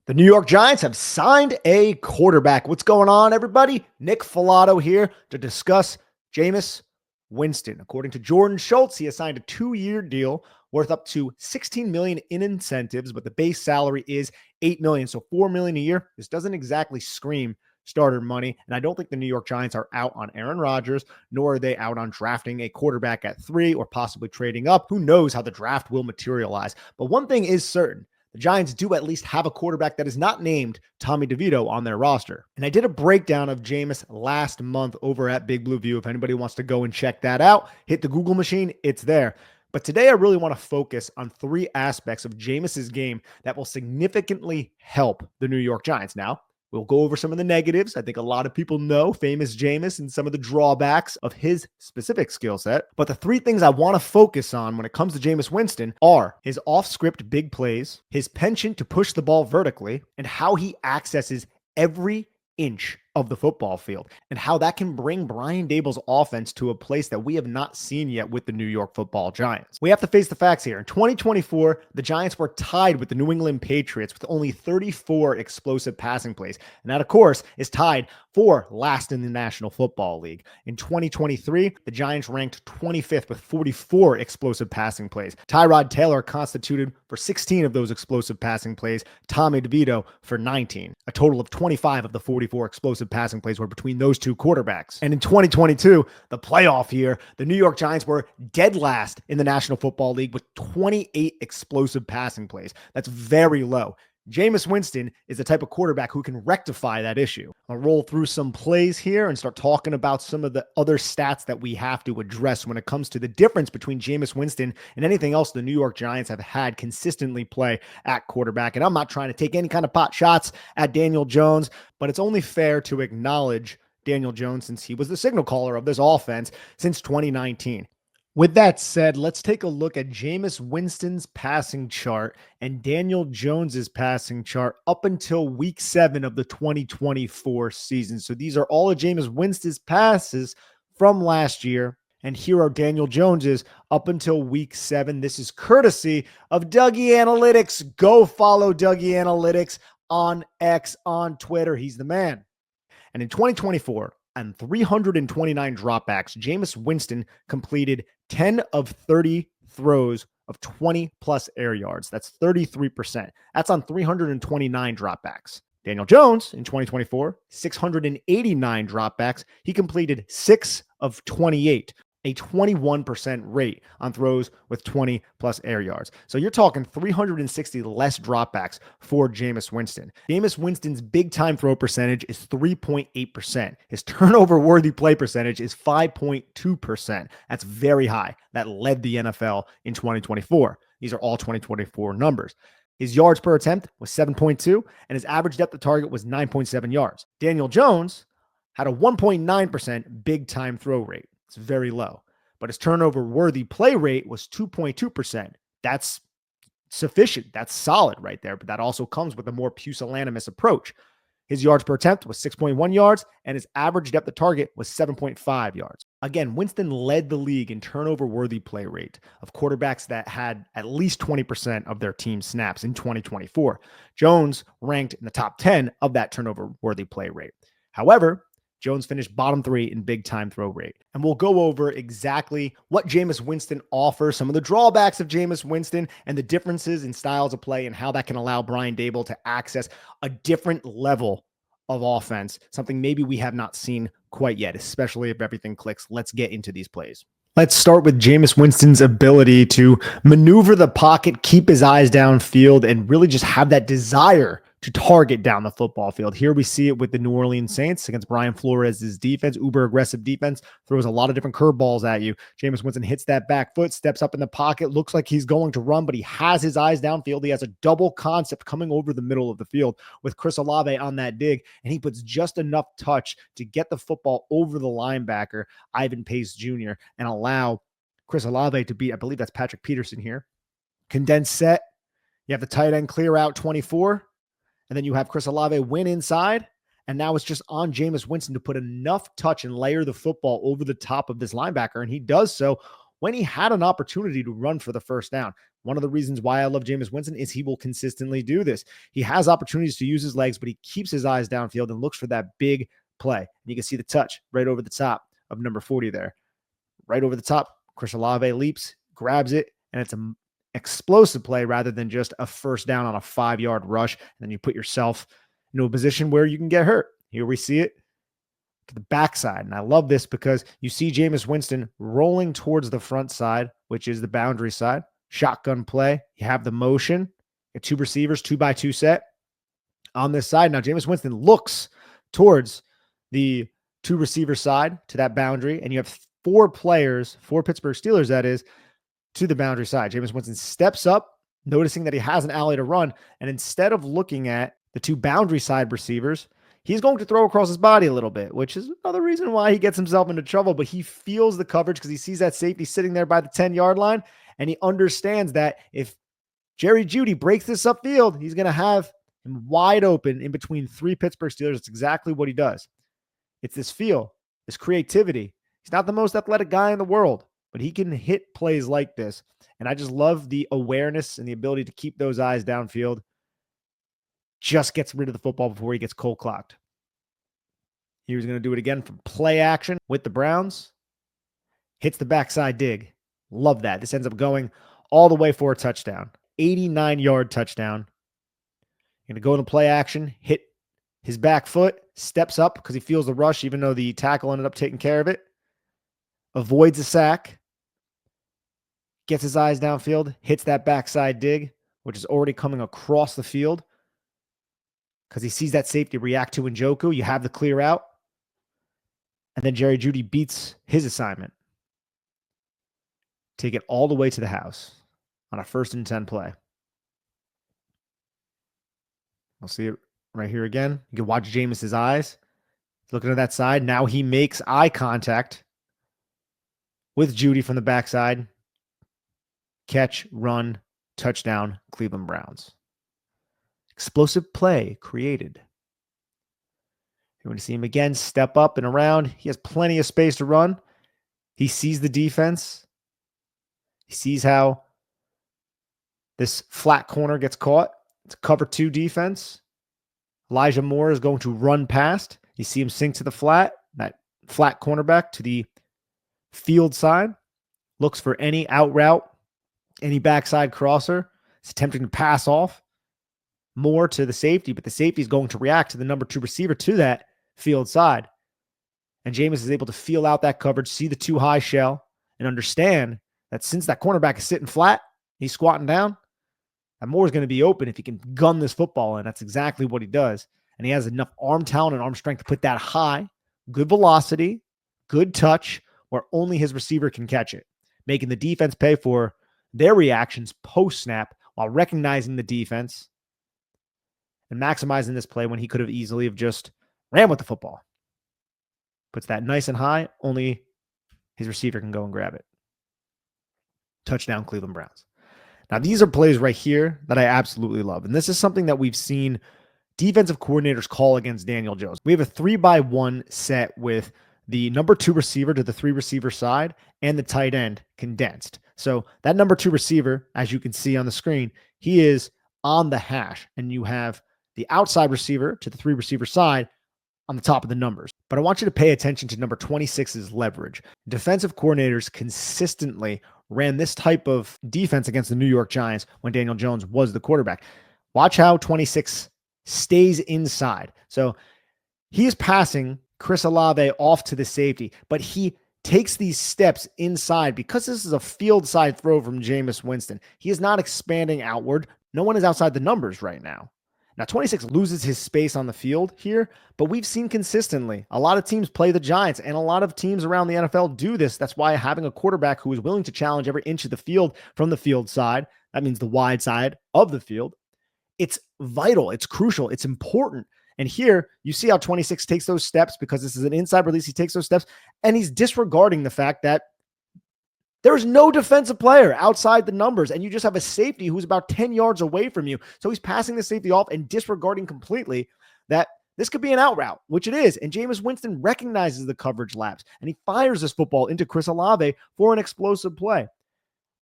The New York Giants have signed a quarterback. What's going on, everybody? Nick Falato here to discuss Jameis Winston. According to Jordan Schultz, he has signed a 2-year deal worth up to $16 million in incentives, but the base salary is $8 million, so $4 million a year. This doesn't exactly scream starter money, and I don't think the New York Giants are out on Aaron Rodgers, nor are they out on drafting a quarterback at 3 or possibly trading up. Who knows how the draft will materialize? But one thing is certain. The Giants do at least have a quarterback that is not named Tommy DeVito on their roster. And I did a breakdown of Jameis last month over at Big Blue View. If anybody wants to go and check that out, hit the Google machine, it's there. But today I really want to focus on 3 aspects of Jameis's game that will significantly help the New York Giants. Now, we'll go over some of the negatives. I think a lot of people know famous Jameis and some of the drawbacks of his specific skill set. But the 3 things I want to focus on when it comes to Jameis Winston are his off-script big plays, his penchant to push the ball vertically, and how he accesses every inch of the football field, and how that can bring Brian Daboll's offense to a place that we have not seen yet with the New York Football Giants. We have to face the facts here. In 2024, the Giants were tied with the New England Patriots with only 34 explosive passing plays, and that, of course, is tied for last in the National Football League. In 2023, the Giants ranked 25th with 44 explosive passing plays. Tyrod Taylor constituted for 16 of those explosive passing plays, Tommy DeVito for 19. A total of 25 of the 44 explosive passing plays were between those 2 quarterbacks. And in 2022, the playoff year, the New York Giants were dead last in the National Football League with 28 explosive passing plays. That's very low. Jameis Winston is the type of quarterback who can rectify that issue. I'll roll through some plays here and start talking about some of the other stats that we have to address when it comes to the difference between Jameis Winston and anything else the New York Giants have had consistently play at quarterback. And I'm not trying to take any kind of pot shots at Daniel Jones, but it's only fair to acknowledge Daniel Jones since he was the signal caller of this offense since 2019. With that said, let's take a look at Jameis Winston's passing chart and Daniel Jones's passing chart up until week 7 of the 2024 season. So these are all of Jameis Winston's passes from last year. And here are Daniel Jones's up until week 7. This is courtesy of Dougie Analytics. Go follow Dougie Analytics on X, on Twitter. He's the man. And in 2024, on 329 dropbacks, Jameis Winston completed 10 of 30 throws of 20-plus air yards. That's 33%. That's on 329 dropbacks. Daniel Jones in 2024, 689 dropbacks. He completed 6 of 28, a 21% rate on throws with 20-plus air yards. So you're talking 360 less dropbacks for Jameis Winston. Jameis Winston's big-time throw percentage is 3.8%. His turnover-worthy play percentage is 5.2%. That's very high. That led the NFL in 2024. These are all 2024 numbers. His yards per attempt was 7.2, and his average depth of target was 9.7 yards. Daniel Jones had a 1.9% big-time throw rate. It's very low, but his turnover-worthy play rate was 2.2%. That's sufficient. That's solid right there, but that also comes with a more pusillanimous approach. His yards per attempt was 6.1 yards, and his average depth of target was 7.5 yards. Again, Winston led the league in turnover-worthy play rate of quarterbacks that had at least 20% of their team snaps in 2024. Jones ranked in the top 10 of that turnover-worthy play rate. However, Jones finished bottom 3 in big-time throw rate. And we'll go over exactly what Jameis Winston offers, some of the drawbacks of Jameis Winston, and the differences in styles of play and how that can allow Brian Daboll to access a different level of offense, something maybe we have not seen quite yet, especially if everything clicks. Let's get into these plays. Let's start with Jameis Winston's ability to maneuver the pocket, keep his eyes downfield, and really just have that desire to target down the football field. Here we see it with the New Orleans Saints against Brian Flores' defense, uber aggressive defense, throws a lot of different curveballs at you. Jameis Winston hits that back foot, steps up in the pocket, looks like he's going to run, but he has his eyes downfield. He has a double concept coming over the middle of the field with Chris Olave on that dig, and he puts just enough touch to get the football over the linebacker, Ivan Pace Jr., and allow Chris Olave to beat, I believe that's Patrick Peterson here. Condensed set. You have the tight end clear out 24. And then you have Chris Olave win inside. And now it's just on Jameis Winston to put enough touch and layer the football over the top of this linebacker. And he does so when he had an opportunity to run for the first down. One of the reasons why I love Jameis Winston is he will consistently do this. He has opportunities to use his legs, but he keeps his eyes downfield and looks for that big play. And you can see the touch right over the top of number 40 there. Right over the top, Chris Olave leaps, grabs it, and it's an explosive play rather than just a first down on a 5-yard rush. And then you put yourself into a position where you can get hurt. Here we see it to the backside. And I love this because you see Jameis Winston rolling towards the front side, which is the boundary side. Shotgun play. You have the motion. Get two receivers, 2x2 set on this side. Now, Jameis Winston looks towards the two receiver side to that boundary, and you have four players, four Pittsburgh Steelers, that is, to the boundary side. Jameis Winston steps up, noticing that he has an alley to run, and instead of looking at the two boundary side receivers, he's going to throw across his body a little bit, which is another reason why he gets himself into trouble, but he feels the coverage because he sees that safety sitting there by the 10-yard line, and he understands that if Jerry Jeudy breaks this upfield, he's going to have him wide open in between three Pittsburgh Steelers. It's exactly what he does. It's this feel, this creativity. He's not the most athletic guy in the world, but he can hit plays like this. And I just love the awareness and the ability to keep those eyes downfield. Just gets rid of the football before he gets cold clocked. He was going to do it again from play action with the Browns. Hits the backside dig. Love that. This ends up going all the way for a touchdown. 89-yard touchdown. Going to go into play action, hit his back foot, steps up because he feels the rush, even though the tackle ended up taking care of it. Avoids a sack. Gets his eyes downfield, hits that backside dig, which is already coming across the field because he sees that safety react to Njoku. You have the clear out. And then Jerry Jeudy beats his assignment. Take it all the way to the house on a 1st and 10 play. I'll see it right here again. You can watch Jameis's eyes. Looking at that side. Now he makes eye contact with Jeudy from the backside. Catch, run, touchdown, Cleveland Browns. Explosive play created. You're going to see him again step up and around. He has plenty of space to run. He sees the defense. He sees how this flat corner gets caught. It's a cover 2 defense. Elijah Moore is going to run past. You see him sink to the flat. That flat cornerback to the field side. Looks for any out route, any backside crosser. He's attempting to pass off Moore to the safety, but the safety is going to react to the number 2 receiver to that field side. And Jameis is able to feel out that coverage, see the too high shell, and understand that since that cornerback is sitting flat, he's squatting down, and Moore's going to be open if he can gun this football in. That's exactly what he does. And he has enough arm talent and arm strength to put that high, good velocity, good touch, where only his receiver can catch it, making the defense pay for their reactions post-snap while recognizing the defense and maximizing this play when he could have easily have just ran with the football. Puts that nice and high, only his receiver can go and grab it. Touchdown, Cleveland Browns. Now, these are plays right here that I absolutely love. And this is something that we've seen defensive coordinators call against Daniel Jones. We have a 3-by-1 set with the number 2 receiver to the 3 receiver side and the tight end condensed. So that number 2 receiver, as you can see on the screen, he is on the hash, and you have the outside receiver to the 3 receiver side on the top of the numbers. But I want you to pay attention to number 26's leverage. Defensive coordinators consistently ran this type of defense against the New York Giants when Daniel Jones was the quarterback. Watch how 26 stays inside. So he is passing Chris Olave off to the safety, but he takes these steps inside because this is a field side throw from Jameis Winston. He is not expanding outward. No one is outside the numbers right now. Now, 26 loses his space on the field here, but we've seen consistently a lot of teams play the Giants, and a lot of teams around the NFL do this. That's why having a quarterback who is willing to challenge every inch of the field from the field side, that means the wide side of the field, it's vital, it's crucial, it's important. And here, you see how 26 takes those steps because this is an inside release. He takes those steps, and he's disregarding the fact that there's no defensive player outside the numbers, and you just have a safety who's about 10 yards away from you. So he's passing the safety off and disregarding completely that this could be an out route, which it is. And Jameis Winston recognizes the coverage lapse, and he fires this football into Chris Olave for an explosive play.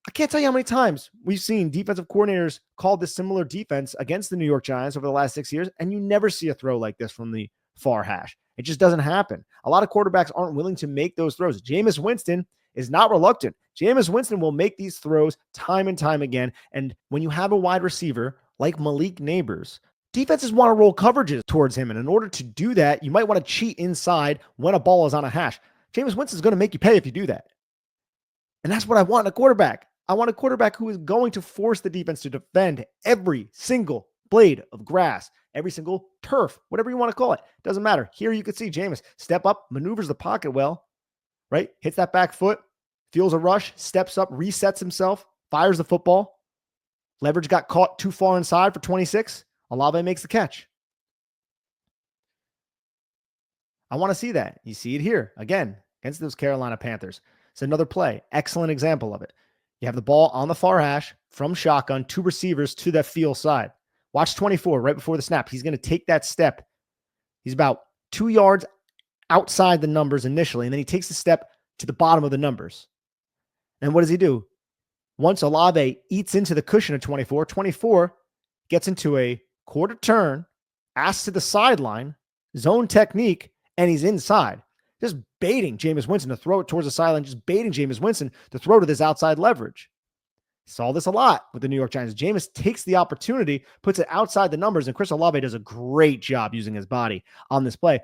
I can't tell you how many times we've seen defensive coordinators call this similar defense against the New York Giants over the last 6 years, and you never see a throw like this from the far hash. It just doesn't happen. A lot of quarterbacks aren't willing to make those throws. Jameis Winston is not reluctant. Jameis Winston will make these throws time and time again. And when you have a wide receiver like Malik Neighbors, defenses want to roll coverages towards him. And in order to do that, you might want to cheat inside when a ball is on a hash. Jameis Winston is going to make you pay if you do that. And that's what I want in a quarterback. I want a quarterback who is going to force the defense to defend every single blade of grass, every single turf, whatever you want to call it. Doesn't matter. Here you can see Jameis step up, maneuvers the pocket well, right? Hits that back foot, feels a rush, steps up, resets himself, fires the football. Leverage got caught too far inside for 26. Olave makes the catch. I want to see that. You see it here again against those Carolina Panthers. It's another play. Excellent example of it. You have the ball on the far hash from shotgun, 2 receivers to that field side. Watch 24 right before the snap. He's going to take that step. He's about 2 yards outside the numbers initially, and then he takes the step to the bottom of the numbers. And what does he do? Once Olave eats into the cushion of 24, 24 gets into a quarter turn, asks to the sideline, zone technique, and he's inside. Just baiting Jameis Winston to throw it towards the sideline, just baiting Jameis Winston to throw to this outside leverage. Saw this a lot with the New York Giants. Jameis takes the opportunity, puts it outside the numbers, and Chris Olave does a great job using his body on this play.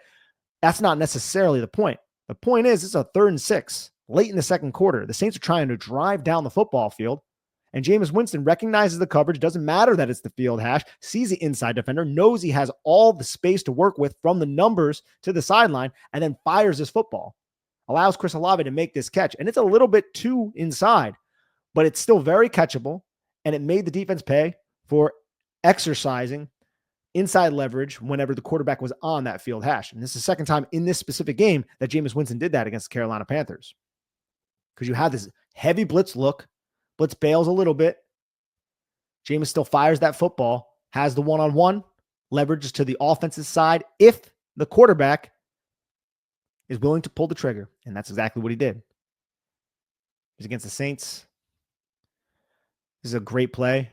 That's not necessarily the point. The point is, it's a 3rd and 6, late in the second quarter. The Saints are trying to drive down the football field, and Jameis Winston recognizes the coverage. Doesn't matter that it's the field hash, sees the inside defender, knows he has all the space to work with from the numbers to the sideline, and then fires his football. Allows Chris Olave to make this catch. And it's a little bit too inside, but it's still very catchable, and it made the defense pay for exercising inside leverage whenever the quarterback was on that field hash. And this is the second time in this specific game that Jameis Winston did that against the Carolina Panthers. Because you have this heavy blitz look. Blitz bails a little bit. Jameis still fires that football, has the one-on-one, leverages to the offensive side if the quarterback is willing to pull the trigger. And that's exactly what he did. He's against the Saints. This is a great play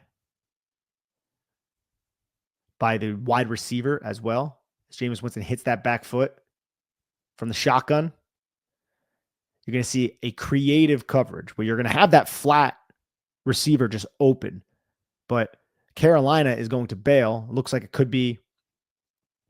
by the wide receiver as well. As Jameis Winston hits that back foot from the shotgun, you're going to see a creative coverage where you're going to have that flat receiver just open. But Carolina is going to bail. It looks like it could be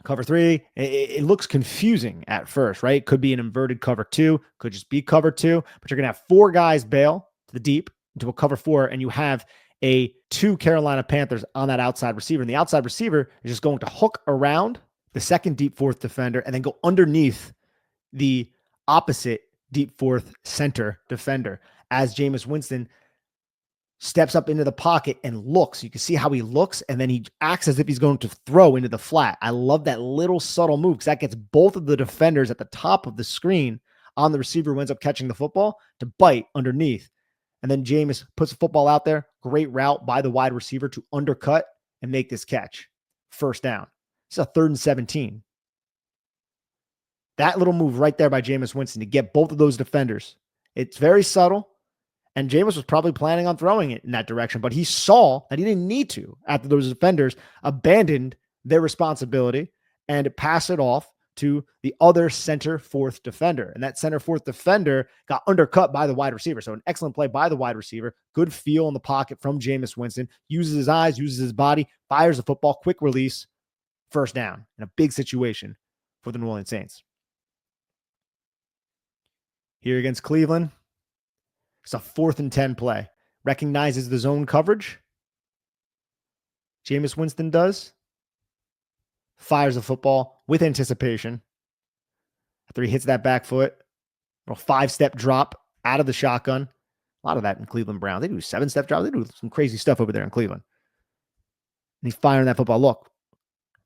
cover 3. It looks confusing at first, right? It could be an inverted cover 2. Could just be cover 2. But you're going to have 4 guys bail to the deep into a cover 4, and you have 2 Carolina Panthers on that outside receiver. And the outside receiver is just going to hook around the second deep fourth defender and then go underneath the opposite deep fourth center defender as Jameis Winston steps up into the pocket and looks. You can see how he looks, and then he acts as if he's going to throw into the flat. I love that little subtle move because that gets both of the defenders at the top of the screen on the receiver who ends up catching the football to bite underneath. And then Jameis puts the football out there. Great route by the wide receiver to undercut and make this catch. First down. It's a 3rd and 17. That little move right there by Jameis Winston to get both of those defenders. It's very subtle. And Jameis was probably planning on throwing it in that direction, but he saw that he didn't need to after those defenders abandoned their responsibility and pass it off to the other center fourth defender. And that center fourth defender got undercut by the wide receiver. So an excellent play by the wide receiver. Good feel in the pocket from Jameis Winston. Uses his eyes, uses his body, fires the football, quick release, first down in a big situation for the New Orleans Saints. Here against Cleveland, it's a 4th and 10 play. Recognizes the zone coverage. Jameis Winston does. Fires the football with anticipation. After he hits that back foot, a 5-step drop out of the shotgun. A lot of that in Cleveland Browns. They do 7-step drops. They do some crazy stuff over there in Cleveland. And he's firing that football. Look,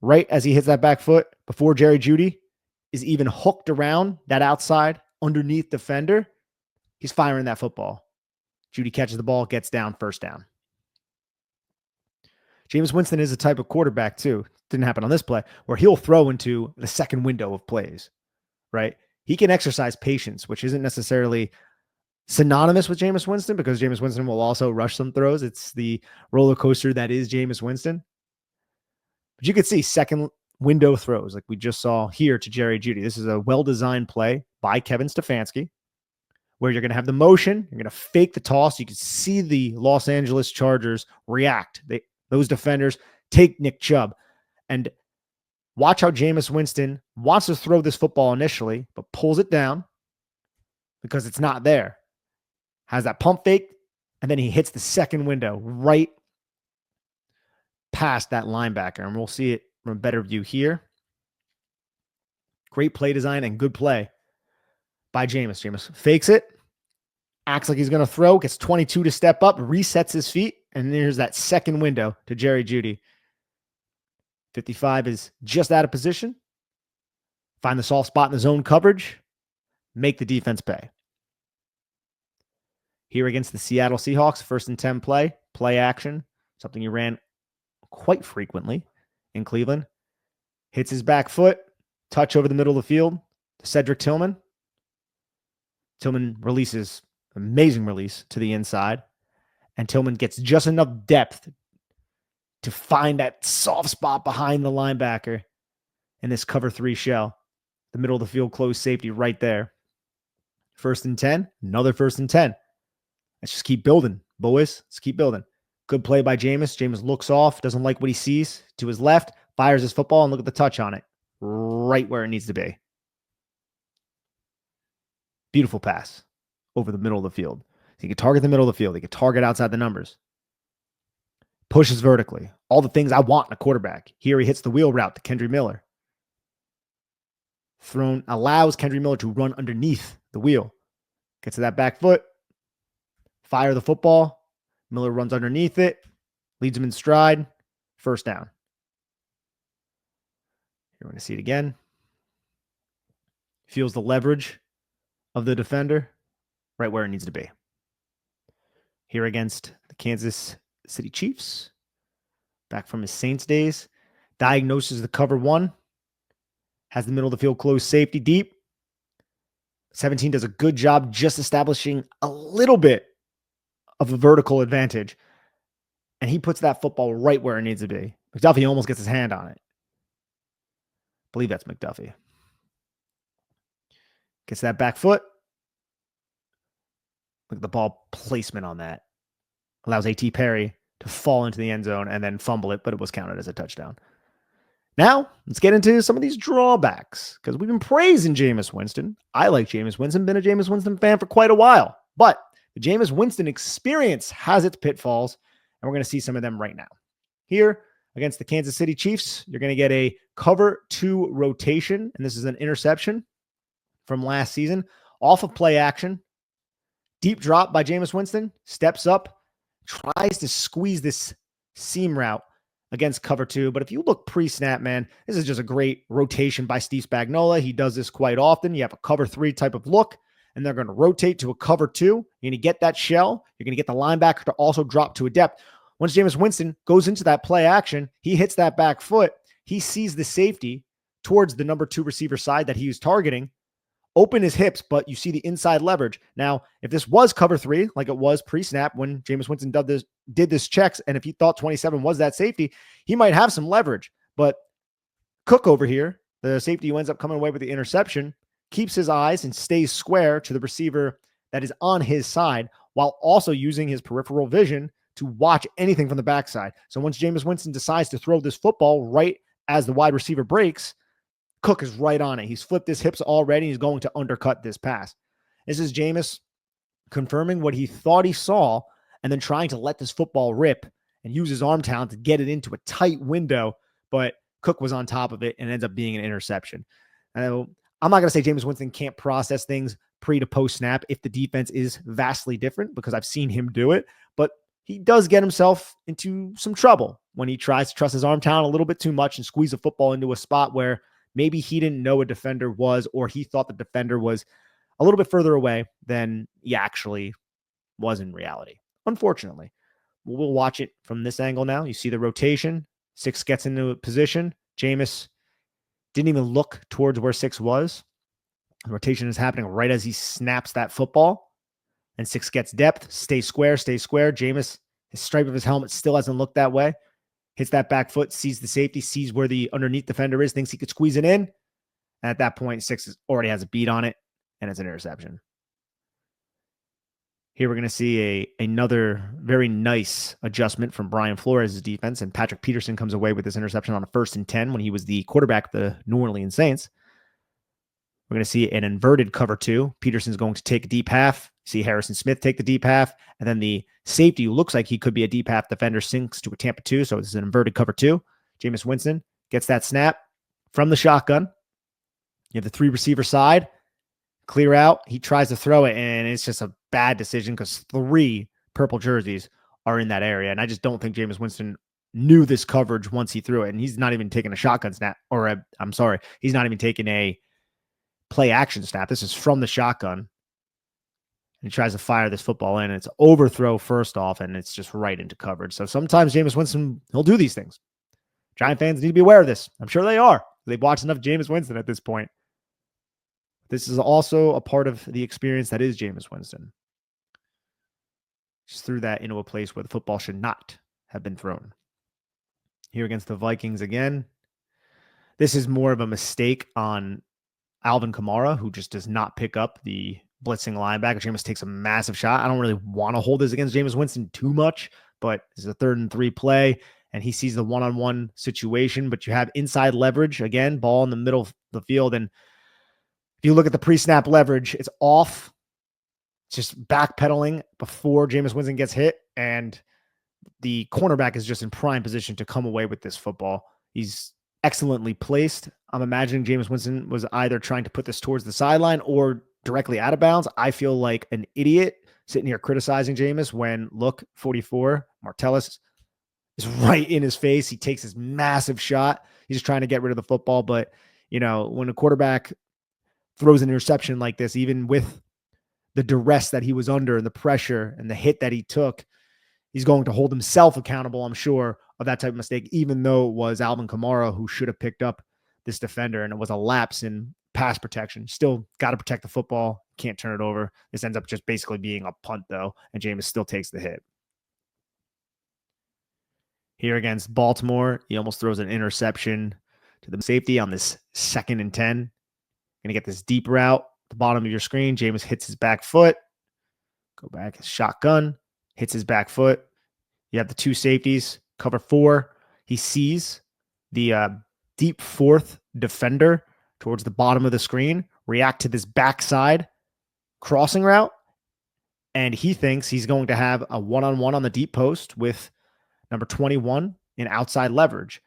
right as he hits that back foot, before Jerry Jeudy is even hooked around that outside underneath defender, he's firing that football. Jeudy catches the ball, gets down, first down. Jameis Winston is a type of quarterback too. Didn't happen on this play, where he'll throw into the second window of plays, right? He can exercise patience, which isn't necessarily synonymous with Jameis Winston because Jameis Winston will also rush some throws. It's the roller coaster that is Jameis Winston. But you could see second window throws like we just saw here to Jerry Jeudy. This is a well-designed play by Kevin Stefanski where you're going to have the motion. You're going to fake the toss. You can see the Los Angeles Chargers react. Those defenders take Nick Chubb. And watch how Jameis Winston wants to throw this football initially, but pulls it down because it's not there. Has that pump fake, and then he hits the second window right past that linebacker. And we'll see it from a better view here. Great play design and good play by Jameis. Jameis fakes it, acts like he's going to throw, gets 22 to step up, resets his feet, and there's that second window to Jerry Jeudy. 55 is just out of position. Find the soft spot in the zone coverage. Make the defense pay. Here against the Seattle Seahawks, 1st and 10 play action, something he ran quite frequently in Cleveland. Hits his back foot, touch over the middle of the field to Cedric Tillman. Tillman releases, amazing release to the inside, and Tillman gets just enough depth to find that soft spot behind the linebacker in this cover 3 shell. The middle of the field closed safety right there. 1st and 10, another 1st and 10. Let's just keep building, boys. Let's keep building. Good play by Jameis. Jameis looks off, doesn't like what he sees to his left, fires his football, and look at the touch on it. Right where it needs to be. Beautiful pass over the middle of the field. So he could target the middle of the field. He could target outside the numbers. Pushes vertically. All the things I want in a quarterback. Here he hits the wheel route to Kendre Miller. Allows Kendre Miller to run underneath the wheel. Gets to that back foot. Fire the football. Miller runs underneath it. Leads him in stride. 1st down. You're going to see it again. Feels the leverage of the defender right where it needs to be. Here against the Kansas City Chiefs. Back from his Saints days. Diagnoses the cover 1. Has the middle of the field closed safety deep. 17 does a good job just establishing a little bit of a vertical advantage. And he puts that football right where it needs to be. McDuffie almost gets his hand on it. I believe that's McDuffie. Gets that back foot. Look at the ball placement on that. Allows A.T. Perry to fall into the end zone and then fumble it, but it was counted as a touchdown. Now, let's get into some of these drawbacks because we've been praising Jameis Winston. I like Jameis Winston, been a Jameis Winston fan for quite a while, but the Jameis Winston experience has its pitfalls, and we're going to see some of them right now. Here against the Kansas City Chiefs, you're going to get a cover 2 rotation, and this is an interception from last season off of play action. Deep drop by Jameis Winston, steps up, tries to squeeze this seam route against cover 2. But if you look pre-snap, man, this is just a great rotation by Steve Spagnuolo. He does this quite often. You have a cover 3 type of look, and they're going to rotate to a cover 2. You're going to get that shell. You're going to get the linebacker to also drop to a depth. Once Jameis Winston goes into that play action, he hits that back foot. He sees the safety towards the number 2 receiver side that he was targeting. Open his hips, but you see the inside leverage. Now, if this was cover 3, like it was pre-snap when Jameis Winston did this checks, and if he thought 27 was that safety, he might have some leverage. But Cook over here, the safety who ends up coming away with the interception, keeps his eyes and stays square to the receiver that is on his side while also using his peripheral vision to watch anything from the backside. So once Jameis Winston decides to throw this football right as the wide receiver breaks, Cook is right on it. He's flipped his hips already. He's going to undercut this pass. This is Jameis confirming what he thought he saw and then trying to let this football rip and use his arm talent to get it into a tight window. But Cook was on top of it and ends up being an interception. I'm not going to say Jameis Winston can't process things pre to post snap if the defense is vastly different because I've seen him do it. But he does get himself into some trouble when he tries to trust his arm talent a little bit too much and squeeze a football into a spot where maybe he didn't know a defender was, or he thought the defender was a little bit further away than he actually was in reality. Unfortunately, we'll watch it from this angle now. You see the rotation. 6 gets into a position. Jameis didn't even look towards where 6 was. The rotation is happening right as he snaps that football. And 6 gets depth. Stay square, stay square. Jameis, his stripe of his helmet still hasn't looked that way. Hits that back foot, sees the safety, sees where the underneath defender is, thinks he could squeeze it in. And at that point, 6 already has a beat on it, and it's an interception. Here we're going to see another very nice adjustment from Brian Flores' defense, and Patrick Peterson comes away with this interception on a 1st and 10 when he was the quarterback of the New Orleans Saints. We're going to see an inverted cover 2. Peterson's going to take a deep half. See Harrison Smith take the deep half, and then the safety, who looks like he could be a deep half defender, sinks to a Tampa 2, so this is an inverted cover 2. Jameis Winston gets that snap from the shotgun. You have the 3 receiver side. Clear out. He tries to throw it, and it's just a bad decision because 3 purple jerseys are in that area. And I just don't think Jameis Winston knew this coverage once he threw it. And he's not even taking a shotgun snap, or he's not even taking a play action snap. This is from the shotgun. And he tries to fire this football in, and it's overthrow first off, and it's just right into coverage. So sometimes Jameis Winston, he'll do these things. Giant fans need to be aware of this. I'm sure they are. They've watched enough Jameis Winston at this point. This is also a part of the experience that is Jameis Winston. Just threw that into a place where the football should not have been thrown. Here against the Vikings again. This is more of a mistake on Alvin Kamara, who just does not pick up the blitzing linebacker. Jameis takes a massive shot. I don't really want to hold this against Jameis Winston too much, but this is a 3rd and 3 play, and he sees the one-on-one situation, but you have inside leverage. Again, ball in the middle of the field, and if you look at the pre-snap leverage, it's off. It's just backpedaling before Jameis Winston gets hit, and the cornerback is just in prime position to come away with this football. He's excellently placed. I'm imagining Jameis Winston was either trying to put this towards the sideline or directly out of bounds. I feel like an idiot sitting here criticizing Jameis when, look, 44, Martellus is right in his face. He takes this massive shot. He's just trying to get rid of the football. But, when a quarterback throws an interception like this, even with the duress that he was under and the pressure and the hit that he took, he's going to hold himself accountable, I'm sure, of that type of mistake, even though it was Alvin Kamara who should have picked up this defender, and it was a lapse in pass protection. Still got to protect the football. Can't turn it over. This ends up just basically being a punt, though, and Jameis still takes the hit. Here against Baltimore, he almost throws an interception to the safety on this 2nd and 10. Going to get this deep route at the bottom of your screen. Jameis hits his back foot. Go back. Shotgun. Hits his back foot. You have the 2 safeties. Cover 4. He sees the deep 4th defender towards the bottom of the screen react to this backside crossing route. And he thinks he's going to have a one-on-one on the deep post with number 21 in outside leverage.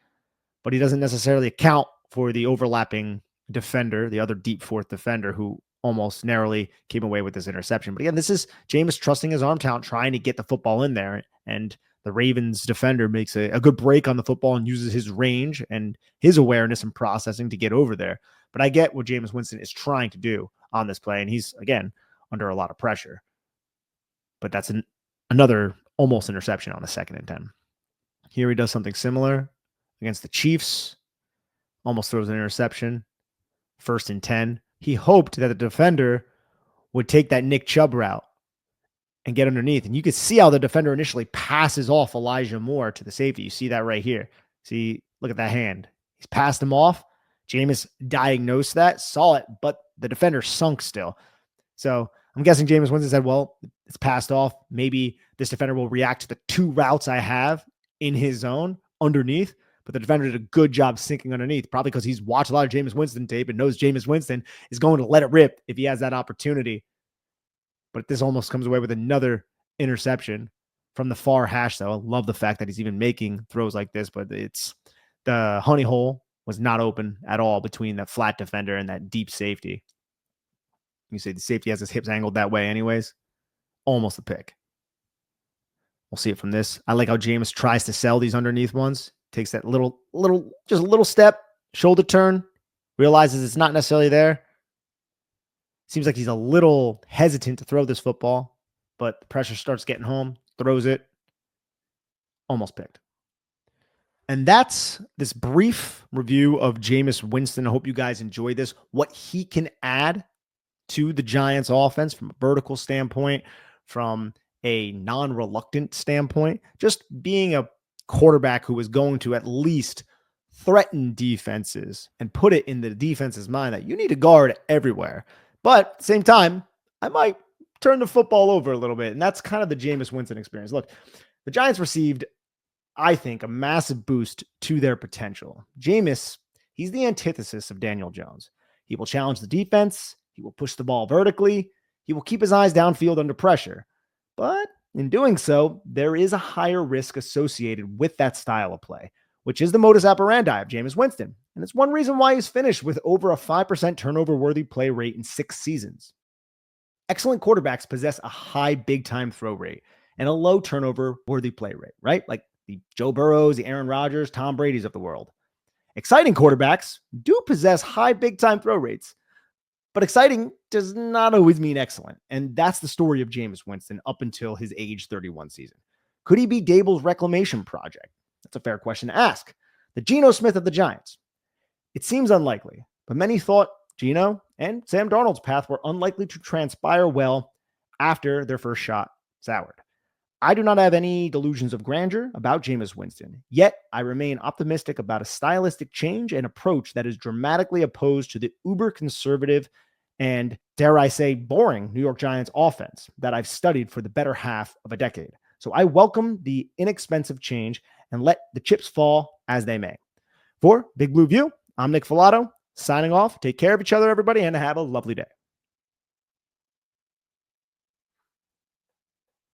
But he doesn't necessarily account for the overlapping defender, the other deep 4th defender, who almost narrowly came away with this interception. But again, this is Jameis trusting his arm talent, trying to get the football in there. And the Ravens defender makes a good break on the football and uses his range and his awareness and processing to get over there. But I get what Jameis Winston is trying to do on this play. And he's, again, under a lot of pressure. But that's another almost interception on a 2nd and 10. Here he does something similar against the Chiefs. Almost throws an interception. 1st and 10. He hoped that the defender would take that Nick Chubb route and get underneath. And you could see how the defender initially passes off Elijah Moore to the safety. You see that right here. See, look at that hand. He's passed him off. Jameis diagnosed that, saw it, but the defender sunk still. So I'm guessing Jameis Winston said, well, it's passed off. Maybe this defender will react to the 2 routes I have in his zone underneath. But the defender did a good job sinking underneath, probably because he's watched a lot of Jameis Winston tape and knows Jameis Winston is going to let it rip if he has that opportunity. But this almost comes away with another interception from the far hash, though. I love the fact that he's even making throws like this, but it's the honey hole was not open at all between that flat defender and that deep safety. You say the safety has his hips angled that way anyways. Almost a pick. We'll see it from this. I like how Jameis tries to sell these underneath ones. Takes that just a little step, shoulder turn, realizes it's not necessarily there. Seems like he's a little hesitant to throw this football, but the pressure starts getting home, throws it, almost picked. And that's this brief review of Jameis Winston. I hope you guys enjoy this. What he can add to the Giants offense from a vertical standpoint, from a non-reluctant standpoint, just being a quarterback who was going to at least threaten defenses and put it in the defense's mind that you need to guard everywhere. But at the same time, I might turn the football over a little bit. And that's kind of the Jameis Winston experience. Look, the Giants received, I think, a massive boost to their potential. Jameis, he's the antithesis of Daniel Jones. He will challenge the defense. He will push the ball vertically. He will keep his eyes downfield under pressure. But in doing so, there is a higher risk associated with that style of play, which is the modus operandi of Jameis Winston. And it's one reason why he's finished with over a 5% turnover-worthy play rate in 6 seasons. Excellent quarterbacks possess a high big-time throw rate and a low turnover-worthy play rate, right? Like the Joe Burrows, the Aaron Rodgers, Tom Brady's of the world. Exciting quarterbacks do possess high big-time throw rates, but exciting does not always mean excellent. And that's the story of Jameis Winston up until his age 31 season. Could he be Dable's reclamation project? That's a fair question to ask. The Geno Smith of the Giants. It seems unlikely, but many thought Geno and Sam Darnold's path were unlikely to transpire well after their first shot soured. I do not have any delusions of grandeur about Jameis Winston, yet I remain optimistic about a stylistic change and approach that is dramatically opposed to the uber-conservative and, dare I say, boring New York Giants offense that I've studied for the better half of a decade. So I welcome the inexpensive change and let the chips fall as they may. For Big Blue View, I'm Nick Falato, signing off. Take care of each other, everybody, and have a lovely day.